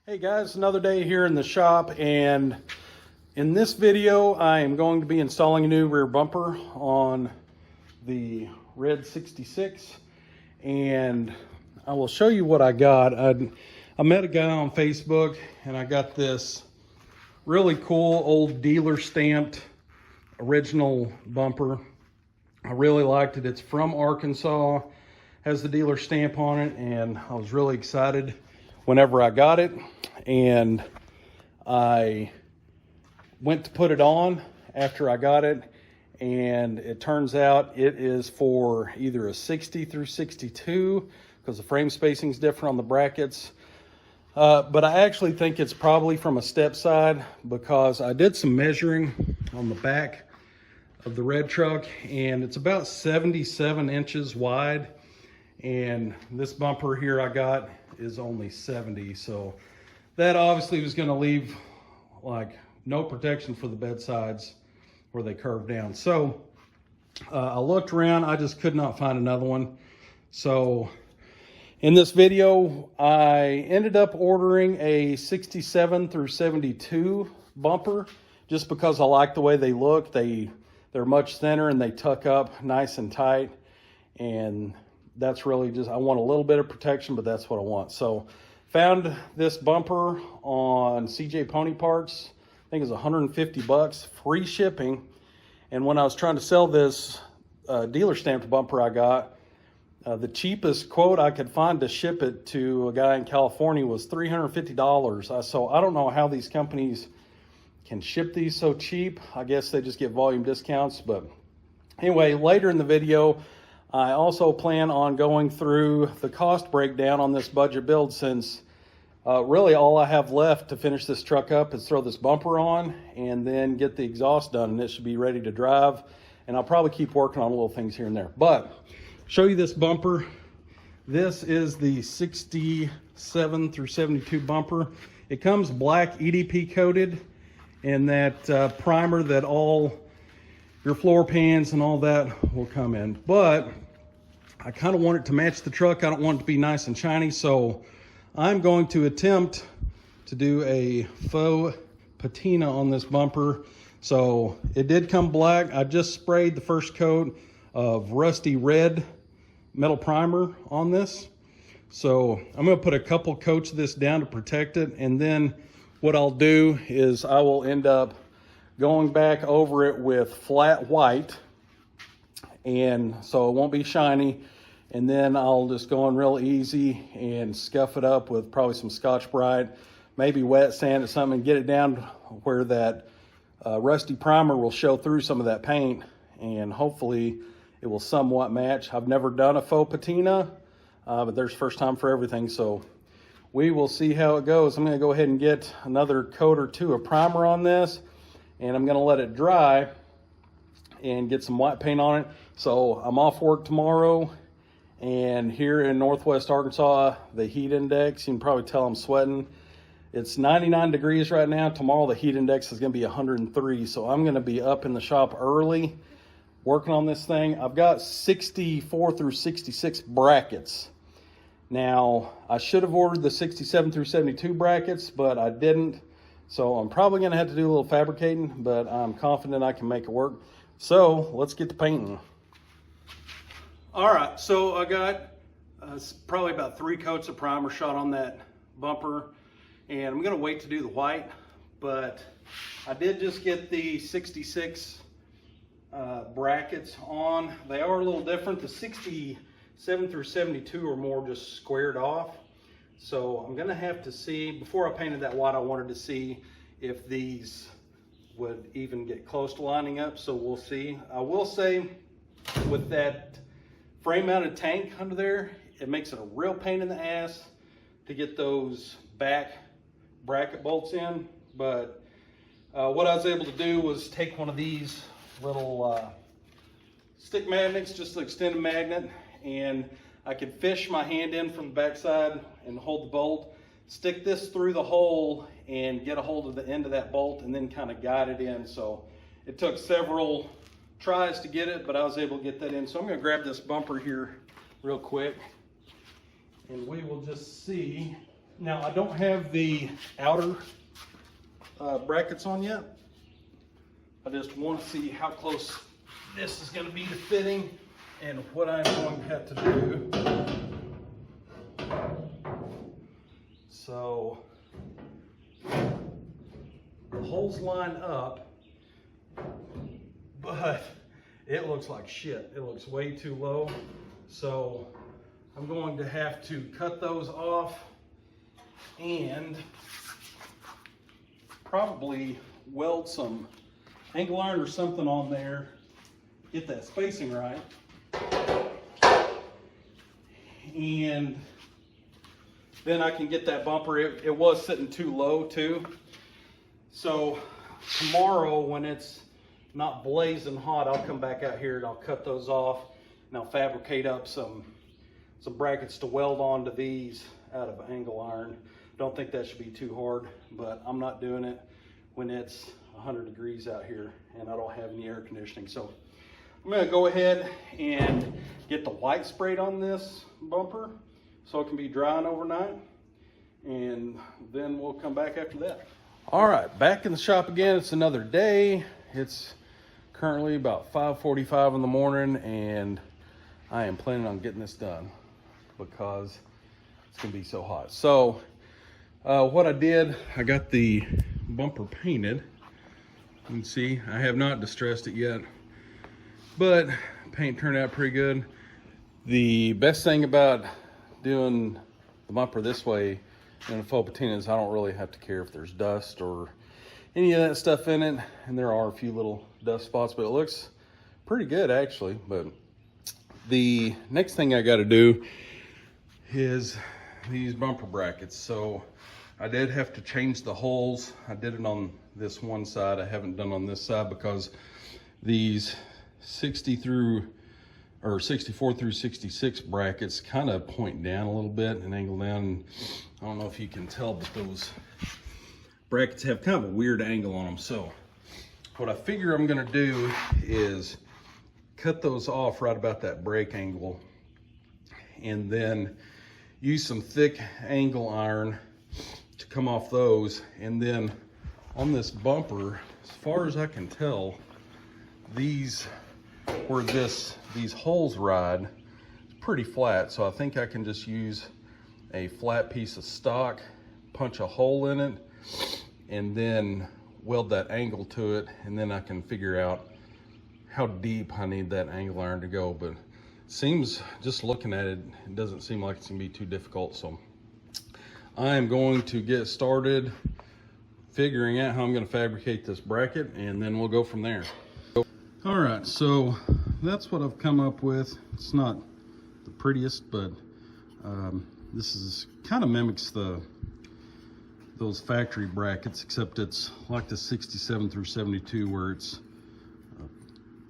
Hey guys, another day here in the shop, and in this video I am going to be installing a new rear bumper on the red 66, and I will show you what I got. I met a guy on Facebook and I got this really cool old dealer stamped original bumper. I really liked it. It's from Arkansas, has the dealer stamp on it, and I was really excited whenever I got it. And I went to put it on after I got it, and it turns out it is for either a 60 through 62 because the frame spacing is different on the brackets. But I actually think it's probably from a step side because I did some measuring on the back of the red truck, and it's about 77 inches wide, and this bumper here I got is only 70, so that obviously was going to leave like no protection for the bed sides where they curve down. So I looked around, I just could not find another one. So in this video I ended up ordering a 67 through 72 bumper just because I like the way they look. They're much thinner and they tuck up nice and tight, and that's really just, I want a little bit of protection, but that's what I want. So found this bumper on CJ Pony Parts. I think it's 150 bucks, free shipping. And when I was trying to sell this dealer stamped bumper I got, the cheapest quote I could find to ship it to a guy in California was $350. So I don't know how these companies can ship these so cheap. I guess they just get volume discounts. But anyway, later in the video, I also plan on going through the cost breakdown on this budget build, since really all I have left to finish this truck up is throw this bumper on and then get the exhaust done, and it should be ready to drive. And I'll probably keep working on little things here and there. But show you this bumper. This is the 67 through 72 bumper. It comes black EDP coated, and that primer that all your floor pans and all that will come in. But I kind of want it to match the truck. I don't want it to be nice and shiny, so I'm going to attempt to do a faux patina on this bumper. So it did come black. I just sprayed the first coat of rusty red metal primer on this. So I'm going to put a couple coats of this down to protect it, and then what I'll do is I will end up going back over it with flat white, and so it won't be shiny. And then I'll just go in real easy and scuff it up with probably some Scotch-Brite, maybe wet sand or something, and get it down where that rusty primer will show through some of that paint, and hopefully it will somewhat match. I've never done a faux patina, but there's first time for everything, so we will see how it goes. I'm going to go ahead and get another coat or two of primer on this, and I'm going to let it dry and get some white paint on it. So I'm off work tomorrow, and here in Northwest Arkansas, the heat index, you can probably tell I'm sweating. It's 99 degrees right now. Tomorrow the heat index is going to be 103, so I'm going to be up in the shop early working on this thing. I've got 64 through 66 brackets. Now, I should have ordered the 67 through 72 brackets, but I didn't. So I'm probably going to have to do a little fabricating, but I'm confident I can make it work. So let's get to painting. All right, so I got probably about 3 coats of primer shot on that bumper, and I'm going to wait to do the white, but I did just get the 66 brackets on. They are a little different. The 67 through 72 are more just squared off. So I'm going to have to see, before I painted that white, I wanted to see if these would even get close to lining up. So we'll see. I will say with that frame mounted tank under there, it makes it a real pain in the ass to get those back bracket bolts in. But what I was able to do was take one of these little stick magnets, just an extended magnet, and I could fish my hand in from the backside and hold the bolt, stick this through the hole and get a hold of the end of that bolt, and then kind of guide it in. So it took several tries to get it, but I was able to get that in. So I'm going to grab this bumper here real quick, and we will just see Now I don't have the outer brackets on yet. I just want to see how close this is going to be to fitting and what I'm going to have to do. So the holes line up, but it looks like shit. It looks way too low. So I'm going to have to cut those off and probably weld some angle iron or something on there, get that spacing right. And then I can get that bumper. It was sitting too low too. So tomorrow when it's not blazing hot, I'll come back out here and I'll cut those off and I'll fabricate up some brackets to weld onto these out of angle iron. Don't think that should be too hard, but I'm not doing it when it's 100 degrees out here and I don't have any air conditioning. So I'm gonna go ahead and get the white sprayed on this bumper so it can be drying overnight, and then we'll come back after that. All right, back in the shop again. It's another day. It's currently about 5:45 in the morning and I am planning on getting this done because it's gonna be so hot. So what I did, I got the bumper painted. You can see I have not distressed it yet, but paint turned out pretty good. The best thing about doing the bumper this way in a faux patina is I don't really have to care if there's dust or any of that stuff in it, and there are a few little dust spots, but it looks pretty good actually. But the next thing I got to do is these bumper brackets. So I did have to change the holes. I did it on this one side. I haven't done on this side because these 64 through 66 brackets kind of point down a little bit and angle down. I don't know if you can tell, but those brackets have kind of a weird angle on them. So what I figure I'm gonna do is cut those off right about that break angle and then use some thick angle iron to come off those. And then on this bumper, as far as I can tell, where these holes ride, it's pretty flat. So I think I can just use a flat piece of stock, punch a hole in it, and then weld that angle to it. And then I can figure out how deep I need that angle iron to go. But seems, just looking at it, it doesn't seem like it's gonna be too difficult. So I am going to get started figuring out how I'm gonna fabricate this bracket, and then we'll go from there. All right, so that's what I've come up with. It's not the prettiest, but this is kind of mimics those factory brackets, except it's like the 67 through 72 where it's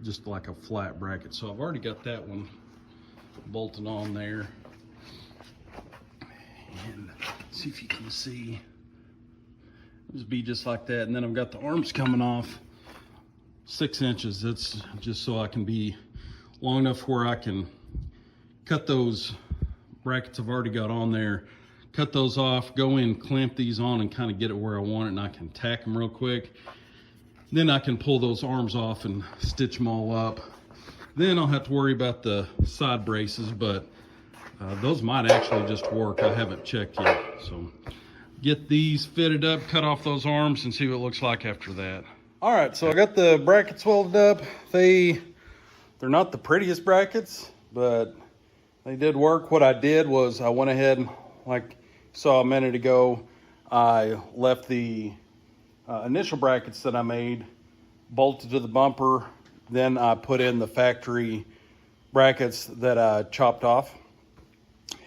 just like a flat bracket. So I've already got that one bolted on there. And see if you can see. Just be just like that. And then I've got the arms coming off 6 inches. That's just so I can be long enough where I can cut those brackets I've already got on there, cut those off, go in, clamp these on and kind of get it where I want it, and I can tack them real quick. Then I can pull those arms off and stitch them all up. Then I'll have to worry about the side braces, but those might actually just work. I haven't checked yet. So get these fitted up, cut off those arms, and see what it looks like after that. All right, so I got the brackets welded up. They're not the prettiest brackets, but they did work. What I did was I went ahead, like you saw a minute ago, I left the initial brackets that I made bolted to the bumper. Then I put in the factory brackets that I chopped off,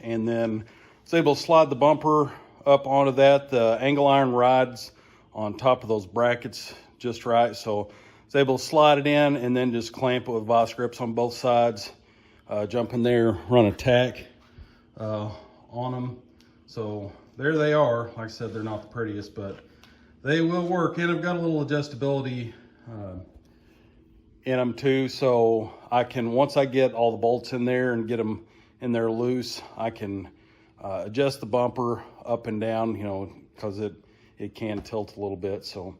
and then was able to slide the bumper up onto that. The angle iron rides on top of those brackets just right, so I was able to slide it in and then just clamp it with vice grips on both sides, jump in there, run a tack on them. So there they are. Like I said, they're not the prettiest, but they will work. And I've got a little adjustability in them too, so I can, once I get all the bolts in there and get them in there loose, I can adjust the bumper up and down, you know, because it can tilt a little bit. So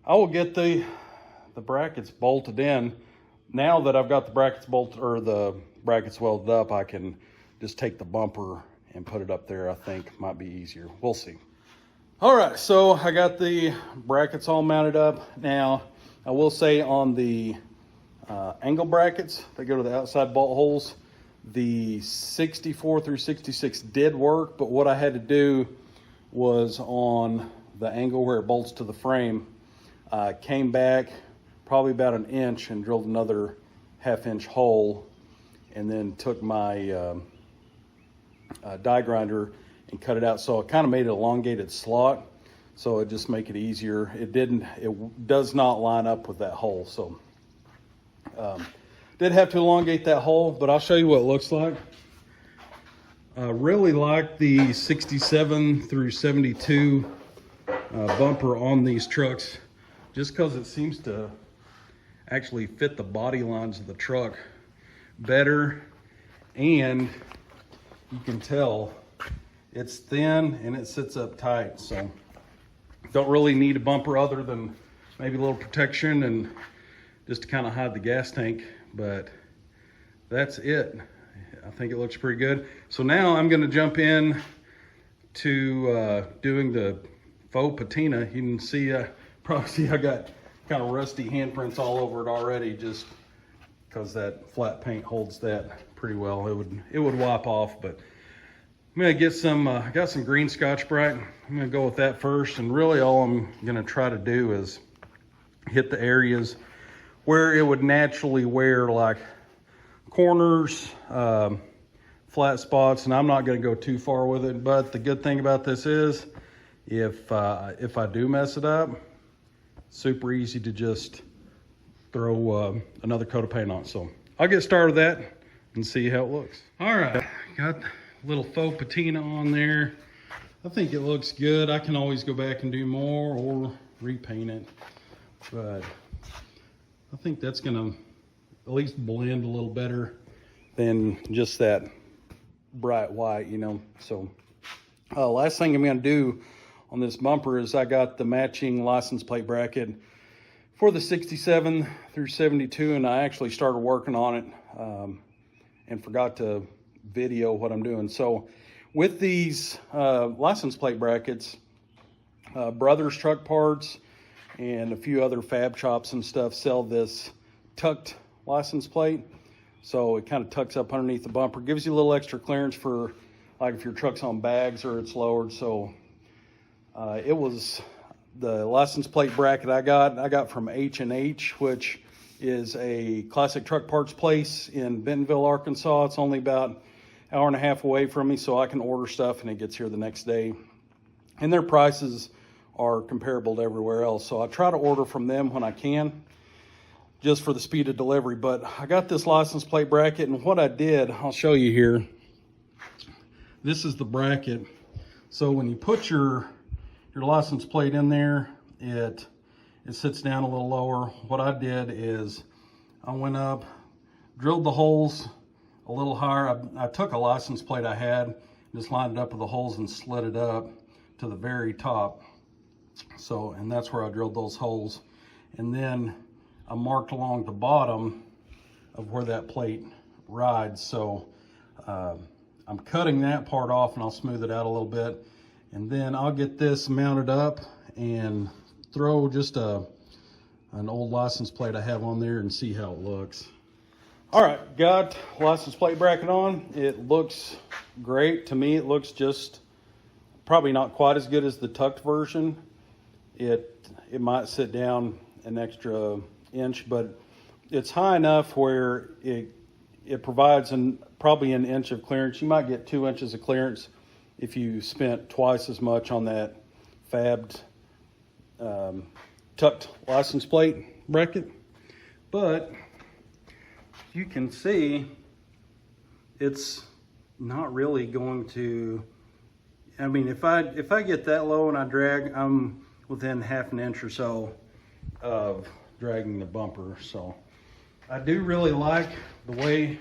I will get the brackets bolted in. Now that I've got the brackets bolted, or the brackets welded up, I can just take the bumper and put it up there. I think might be easier. We'll see. All right, so I got the brackets all mounted up. Now, I will say on the angle brackets that go to the outside bolt holes, the 64 through 66 did work, but what I had to do was on the angle where it bolts to the frame, came back probably about an inch and drilled another half-inch hole, and then took my die grinder and cut it out. So it kind of made an elongated slot, so it just make it easier. It does not line up with that hole, so did have to elongate that hole, but I'll show you what it looks like. Really like the 67 through 72 bumper on these trucks, just because it seems to actually fit the body lines of the truck better, and you can tell it's thin and it sits up tight. So don't really need a bumper other than maybe a little protection and just to kind of hide the gas tank, but that's it. I think it looks pretty good. So now I'm going to jump in to doing the faux patina. You can see, probably see I got kind of rusty handprints all over it already, just because that flat paint holds that pretty well. It would wipe off, but I'm gonna get some, I got some green Scotch-Brite. I'm gonna go with that first, and really all I'm gonna try to do is hit the areas where it would naturally wear, like corners, flat spots, and I'm not gonna go too far with it. But the good thing about this is, if I do mess it up, super easy to just throw another coat of paint on. So I'll get started with that and see how it looks. All right, got a little faux patina on there. I think it looks good. I can always go back and do more or repaint it, but I think that's gonna at least blend a little better than just that bright white, you know. So last thing I'm gonna do on this bumper is I got the matching license plate bracket for the 67 through 72, and I actually started working on it and forgot to video what I'm doing. So with these license plate brackets, Brothers Truck Parts and a few other fab shops and stuff sell this tucked license plate. So it kind of tucks up underneath the bumper, gives you a little extra clearance for like if your truck's on bags or it's lowered. So it was the license plate bracket I got from H&H, which is a classic truck parts place in Bentonville, Arkansas. It's only about an hour and a half away from me, so I can order stuff and it gets here the next day. And their prices are comparable to everywhere else. So I try to order from them when I can, just for the speed of delivery. But I got this license plate bracket, and what I did, I'll show you here. This is the bracket. So when you put your license plate in there, it sits down a little lower. What I did is I went up, drilled the holes a little higher. I took a license plate I had, just lined it up with the holes and slid it up to the very top. So, and that's where I drilled those holes. And then I marked along the bottom of where that plate rides. So I'm cutting that part off, and I'll smooth it out a little bit. And then I'll get this mounted up and throw just an old license plate I have on there and see how it looks. All right, got license plate bracket on. It looks great. To me, it looks just probably not quite as good as the tucked version. It might sit down an extra inch, but it's high enough where it provides probably an inch of clearance. You might get 2 inches of clearance if you spent twice as much on that fabbed tucked license plate bracket. But you can see it's not really going to, I mean, if I get that low and I drag, I'm within half an inch or so of dragging the bumper. So I do really like the way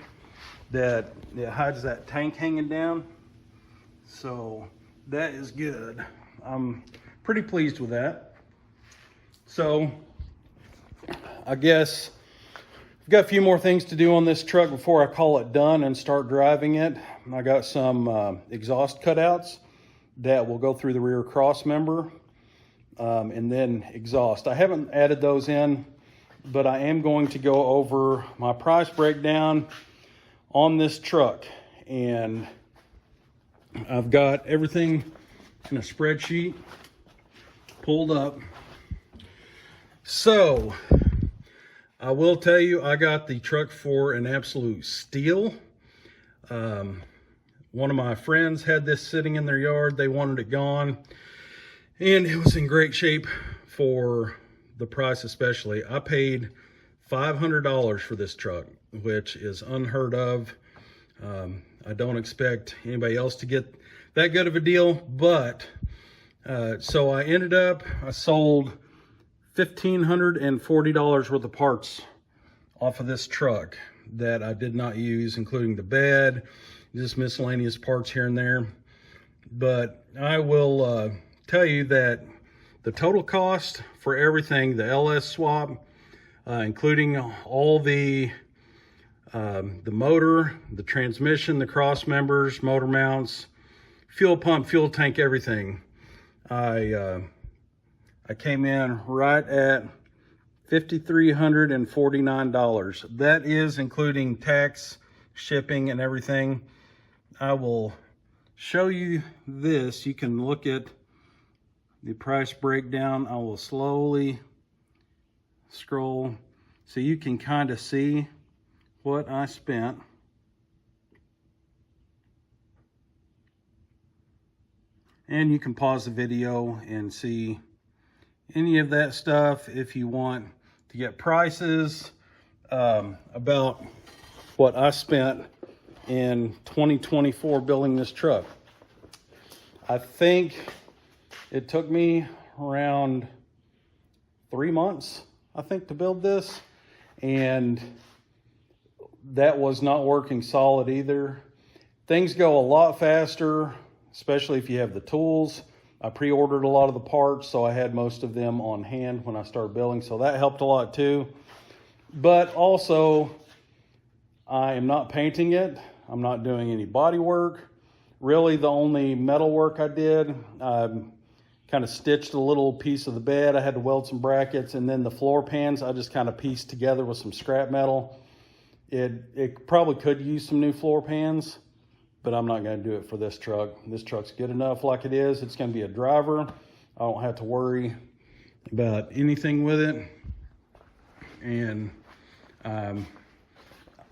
that it hides that tank hanging down. So that is good. I'm pretty pleased with that. So I guess I've got a few more things to do on this truck before I call it done and start driving it. I got some exhaust cutouts that will go through the rear cross member, and then exhaust. I haven't added those in, but I am going to go over my price breakdown on this truck. And I've got everything in a spreadsheet pulled up. So I will tell you, I got the truck for an absolute steal. One of my friends had this sitting in their yard. They wanted it gone, and it was in great shape for the price. Especially, I paid $500 for this truck, which is unheard of. I don't expect anybody else to get that good of a deal, but so I sold $1,540 worth of parts off of this truck that I did not use, including the bed, just miscellaneous parts here and there. But I will tell you that the total cost for everything, the LS swap, including all the motor, the transmission, the cross members, motor mounts, fuel pump, fuel tank, everything, I came in right at $5,349. That is including tax, shipping, and everything. I will show you this. You can look at the price breakdown. I will slowly scroll so you can kind of see what I spent. And you can pause the video and see any of that stuff if you want to get prices about what I spent in 2024 building this truck. I think it took me around 3 months, I think, to build this, and that was not working solid either. Things go a lot faster, especially if you have the tools. I pre-ordered a lot of the parts, so I had most of them on hand when I started building, so that helped a lot too. But also, I am not painting it. I'm not doing any body work. Really, the only metal work I did, kind of stitched a little piece of the bed. I had to weld some brackets, and then the floor pans I just kind of pieced together with some scrap metal. It probably could use some new floor pans, but I'm not going to do it for this truck. This truck's good enough like it is. It's going to be a driver. I don't have to worry about anything with it. And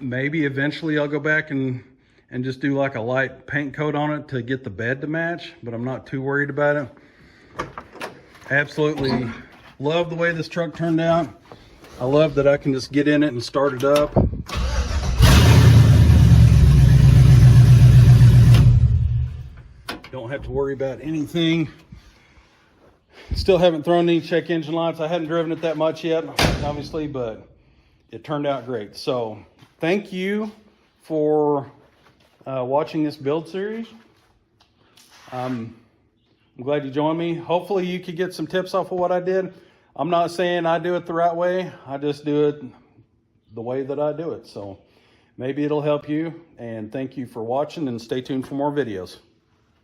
maybe eventually I'll go back and just do like a light paint coat on it to get the bed to match, but I'm not too worried about it. Absolutely love the way this truck turned out. I love that I can just get in it and start it up. Don't have to worry about anything. Still haven't thrown any check engine lights. I hadn't driven it that much yet, obviously, but it turned out great. So thank you for watching this build series. I'm glad you joined me. Hopefully you could get some tips off of what I did. I'm not saying I do it the right way. I just do it the way that I do it. So maybe it'll help you. And thank you for watching, and stay tuned for more videos.